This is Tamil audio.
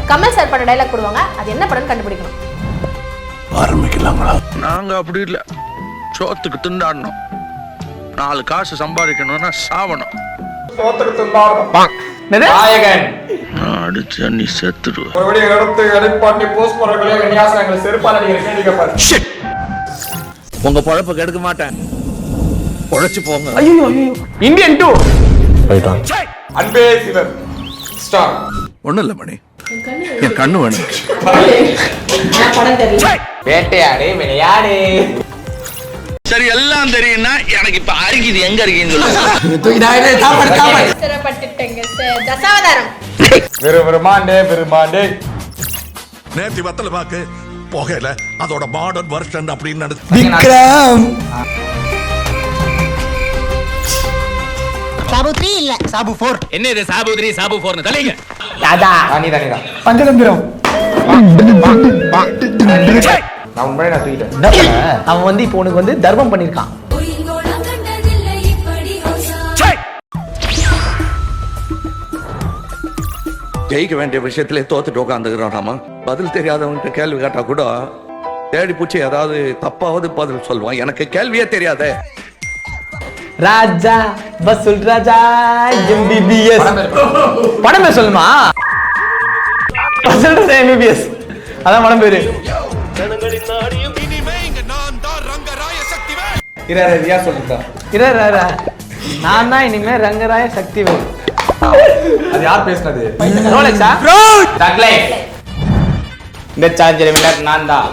கமல் சார் பட டைலாக் போடுவாங்க, அது என்ன படம்னு கண்டுபிடிக்கணும். ஆரம்பிக்கலாங்களா? நாங்க அப்படி இல்ல, சோத்துக்கு திண்டாடணும். 4 காசு சம்பாதிக்கணும்னா சாவணும். சோத்துக்கு திண்டாடணும். நாயகன் அடிச்சு நீ செத்துடுவ. மறுபடியும் எடுத்து எடிப்பாட்டி போஸ்ட் போறவங்களே விநியாசங்களை செருப்பால நீங்க கேள்விக்க பாரு. உங்க பொழப்ப கெடுக்க மாட்டேன், உழைச்சு போங்க. ஐயோ இந்தியன் 2 போயிட்டான். அன்பே சிவன் ஸ்டார். ஒண்ணும் இல்ல மணி, என் கண்ணு வேணும். படம் தெரியல. வேட்டையாடு விளையாடு. சரி, எல்லாம் தெரியும்னா எனக்கு இப்ப அருகிது எங்க இருக்கீங்க? அவசரப்பட்டுட்டேங்க சார். தசாவதாரம். விரும்பாண்டே நேத்தி வத்தல பாக்கு போகல, அதோட மாடர்ன் வெர்ஷன் அப்படின்னு விக்ரம். சாபு 3 இல்ல சாபு 4. என்ன இது சாபு 3 சாபு 4 தலைங்க? தாதா நீதான் பஞ்சதந்திரம். நான் உண்மையை நான் தூக்கிட்டேன். அவன் இப்போ உனக்கு தர்மம் பண்ணிருக்கான். ஜெயிக்க வேண்டிய விஷயத்திலே தோத்துட்டு உட்காந்துக்கிறோம். பதில் தெரியாதவன்கிட்ட கேள்வி கேட்டா கூட தேடி பூச்சி ஏதாவது தப்பாவது பதில் சொல்லுவான். எனக்கு கேள்வியே தெரியாதே. ராஜா வசூல் ராஜா MBBS படம் பேர் சொல்லுமா? வசூல் ராஜா MBBS அதான் படம் பேரு. நான் தான் இனிமே ரங்கராய சக்திவேல். அது யார் பேசுனது? ரோலெக்ஸா? இந்த சார்ஜர் வின்னர் நான் தான்.